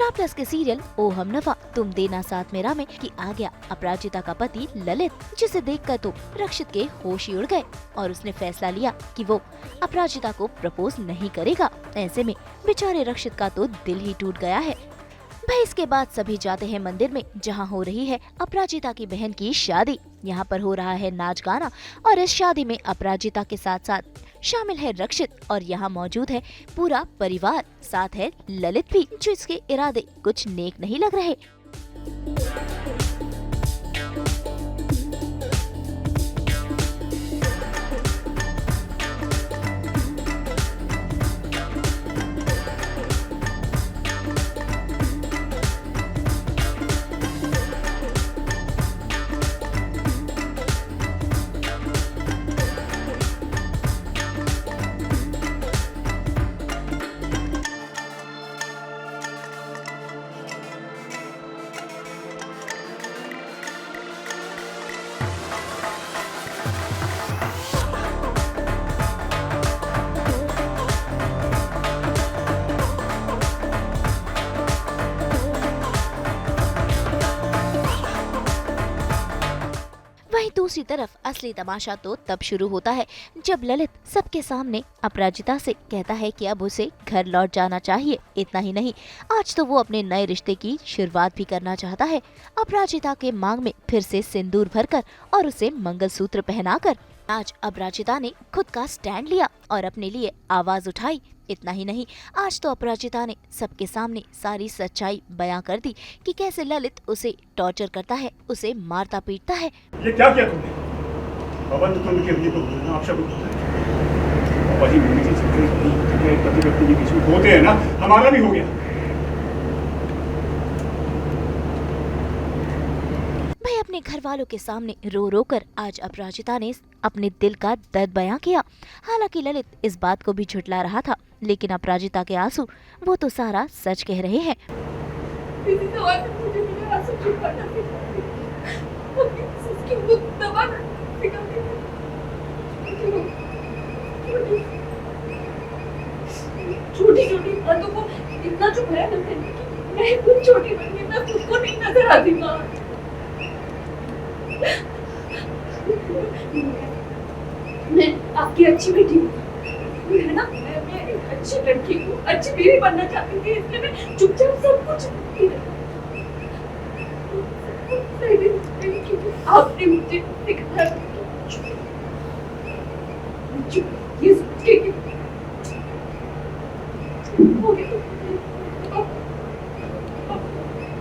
Star plus के serial ओ हमनवा तुम देना साथ मेरा में कि आ गया अपराजिता का पति ललित, जिसे देखकर तो रक्षित के होश ही उड़ गए और उसने फैसला लिया कि वो अपराजिता को प्रपोज नहीं करेगा। ऐसे में बेचारे रक्षित का तो दिल ही टूट गया है। भाई इसके बाद सभी जाते हैं मंदिर में, जहां हो रही है अपराजिता की बहन की शादी। यहाँ पर हो रहा है नाच गाना और इस शादी में अपराजिता के साथ साथ शामिल है रक्षित और यहाँ मौजूद है पूरा परिवार, साथ है ललित भी, जो इसके इरादे कुछ नेक नहीं लग रहे। वहीं दूसरी तरफ असली तमाशा तो तब शुरू होता है जब ललित सबके सामने अपराजिता से कहता है कि अब उसे घर लौट जाना चाहिए। इतना ही नहीं, आज तो वो अपने नए रिश्ते की शुरुआत भी करना चाहता है, अपराजिता के मांग में फिर से सिंदूर भरकर और उसे मंगलसूत्र पहनाकर। आज अपराजिता ने खुद का स्टैंड लिया और अपने लिए आवाज उठाई। इतना ही नहीं, आज तो अपराजिता ने सबके सामने सारी सच्चाई बयां कर दी कि कैसे ललित उसे टॉर्चर करता है, उसे मारता पीटता है। ये क्या किया तुमने? पवन तो तुम के लिए तो बोलना आप शब्द होता है। वही मूवी से चक्कर नहीं, पति पत्नी के बीच में होते हैं ना, हमारा भी हो गया। भाई अपने घर वालों के सामने रो रो कर आज अपराजिता ने अपने दिल का दर्द बयां किया। हालांकि ललित इस बात को भी झुठला रहा था, लेकिन अपराजिता के आंसू वो तो सारा सच कह रहे हैं। छोटी छोटी बातों को इतना चुपाया न करने की मैं खुद छोटी बनी, मैं खुद को नहीं नजर आती माँ। मैं आपकी अच्छी बेटी हूँ, है ना? मैं एक अच्छी लड़की हूँ, अच्छी बीवी बनना चाहती थी, इसलिए मैं चुपचाप सब कुछ आपने मुझे सिखाया ये सोच के हो गया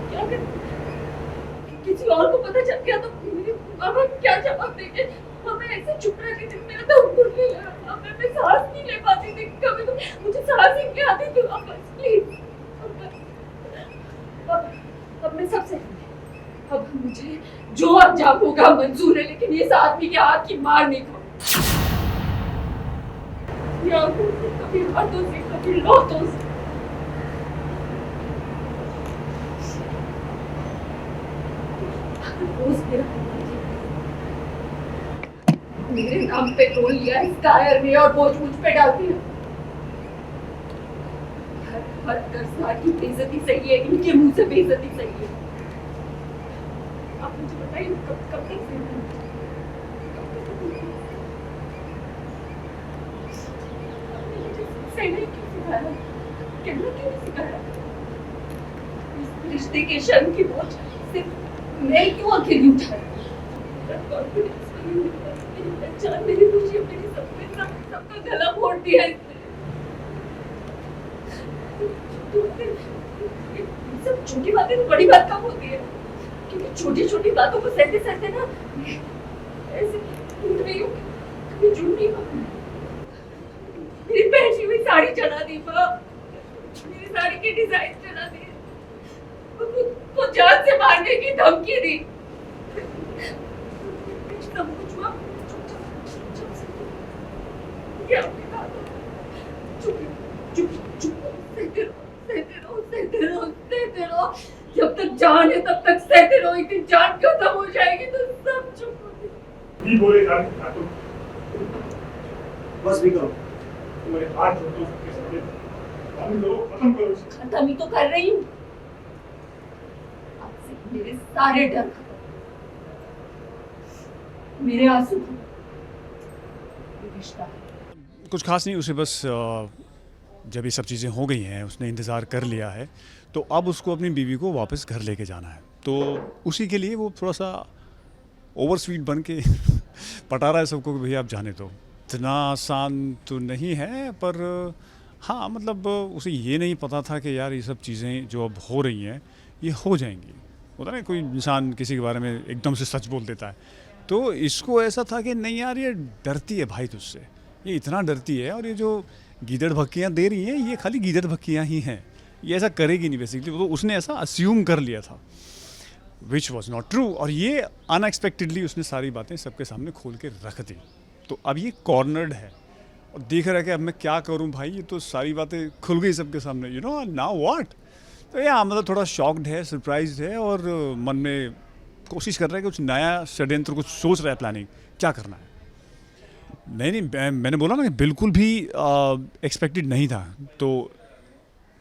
क्या कर, किसी और को पता चल गया तो मेरे मामा क्या जवाब देंगे? हमें ऐसे चुप रहती थी, मेरा दम घुटने लगा, मैं सांस नहीं ले पाती थी, कभी तो मुझे सांस ही नहीं आती थी। प्लीज अब मैं सब सहूंगी। अब मुझे जो अंजाम होगा मंजूर है, लेकिन इस आदमी के हाथ की मार नहीं खाऊंगी। कभी हाथों से कभी लौटों से। मेरे नाम पे तोल लिया इस टायर ने और बोझ मुझ पे डाल दिया। हर कर्जदार की बेइज्जती सही है, इनके मुंह से बेइज्जती सही है। आप मुझे बताइए कब तक सहना क्यों सिखाया, कहना क्यों सिखाया? इस रिश्ते के शर्म की बोझ सिर्फ मैं क्यों अकेली उठाई? मेरी खुशी, मेरी सबका गला फोड़ दिया इसने। सब छोटी बातें तो बड़ी बात कब होती है, क्योंकि छोटी छोटी बातों को सहते सहते ना ऐसे टूट रही हूँ, कभी जुड़ नहीं पाऊंगी। मेरी पहनी हुई साड़ी चढ़ा दी माँ, मेरी साड़ी के डिजाइन चढ़ा दिए, तो जान से मारने की धमकी दी। सब कुछ हुआ क्या सहते रहो, जब तक जान है तब तक सहते रहो। एक दिन जान खत्म हो जाएगी तो सब चुप हो जाएंगे। बोले तुम बस भी करो, तुम्हारे हाथ जोड़ो, सबके सामने खत्म करो। खत्म ही तो कर रही हूँ, मेरे सारे डर खत्म, मेरे आंसू खत्म, ये रिश्ता है। कुछ खास नहीं, उसे बस जब ये सब चीज़ें हो गई हैं, उसने इंतज़ार कर लिया है, तो अब उसको अपनी बीवी को वापस घर लेके जाना है। तो उसी के लिए वो थोड़ा सा ओवर स्वीट बन के पटा रहा है सबको कि भैया आप जाने दो। इतना आसान तो नहीं है, पर हाँ मतलब उसे ये नहीं पता था कि यार ये सब चीज़ें जो अब हो रही हैं ये हो जाएंगी। होता ना कोई इंसान किसी के बारे में एकदम से सच बोल देता है, तो इसको ऐसा था कि नहीं यार ये डरती है भाई तुझसे, ये इतना डरती है, और ये जो गीदड़ भक्कियाँ दे रही हैं ये खाली गीदड़ भक्कियाँ ही हैं, ये ऐसा करेगी नहीं बेसिकली। तो उसने ऐसा अस्यूम कर लिया था, विच वॉज नॉट ट्रू, और ये अनएक्सपेक्टेडली उसने सारी बातें सबके सामने खोल के रख दी। तो अब ये कॉर्नर्ड है और देख रहा है कि अब मैं क्या करूं भाई, ये तो सारी बातें खुल गई सबके सामने, यू नो नाउ व्हाट। तो यार मतलब थोड़ा शॉक्ड है, सरप्राइज्ड है, और मन में कोशिश कर रहा है कि कुछ नया षड्यंत्र, कुछ सोच रहा है, प्लानिंग क्या करना है। नहीं, मैंने बोला ना कि बिल्कुल भी एक्सपेक्टेड नहीं था। तो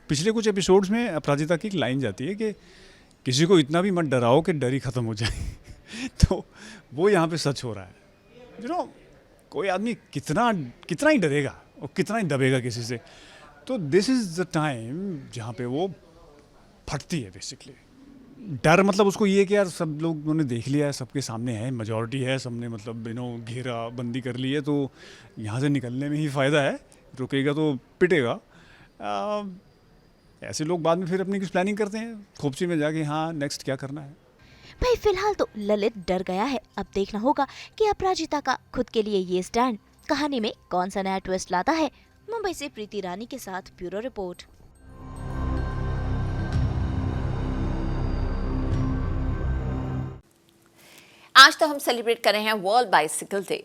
पिछले कुछ एपिसोड्स में अपराजिता की एक लाइन जाती है कि किसी को इतना भी मत डराओ कि डर ही ख़त्म हो जाए। तो वो यहाँ पे सच हो रहा है। यू नो कोई आदमी कितना ही डरेगा और कितना ही दबेगा किसी से, तो दिस इज़ द टाइम जहाँ पे वो फटती है बेसिकली। डर मतलब उसको ये कि यार सब लोगों ने देख लिया है, सबके सामने है, मेजॉरिटी है, सबने मतलब घेरा बंदी कर ली है, तो यहाँ से निकलने में ही फ़ायदा है, रुकेगा तो पिटेगा। ऐसे लोग बाद में फिर अपनी कुछ प्लानिंग करते हैं खोपची में जाके, हाँ नेक्स्ट क्या करना है। भाई फिलहाल तो ललित डर गया है। अब देखना होगा कि अपराजिता का खुद के लिए ये स्टैंड कहानी में कौन सा नया ट्विस्ट लाता है। मुंबई से प्रीति रानी के साथ ब्यूरो रिपोर्ट। आज तो हम सेलिब्रेट कर रहे हैं वर्ल्ड बाइसिकल डे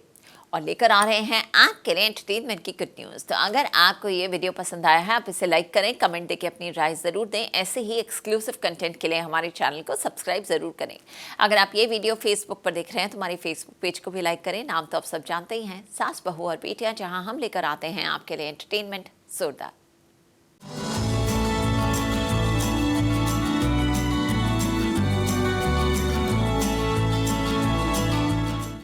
और लेकर आ रहे हैं आपके लिए एंटरटेनमेंट की गुड न्यूज़। तो अगर आपको ये वीडियो पसंद आया है, आप इसे लाइक करें, कमेंट देके अपनी राय ज़रूर दें। ऐसे ही एक्सक्लूसिव कंटेंट के लिए हमारे चैनल को सब्सक्राइब ज़रूर करें। अगर आप ये वीडियो फेसबुक पर देख रहे हैं तो हमारे फेसबुक पेज को भी लाइक करें। नाम तो आप सब जानते ही हैं, सास बहू और बेटियाँ, जहाँ हम लेकर आते हैं आपके लिए एंटरटेनमेंट जोरदार।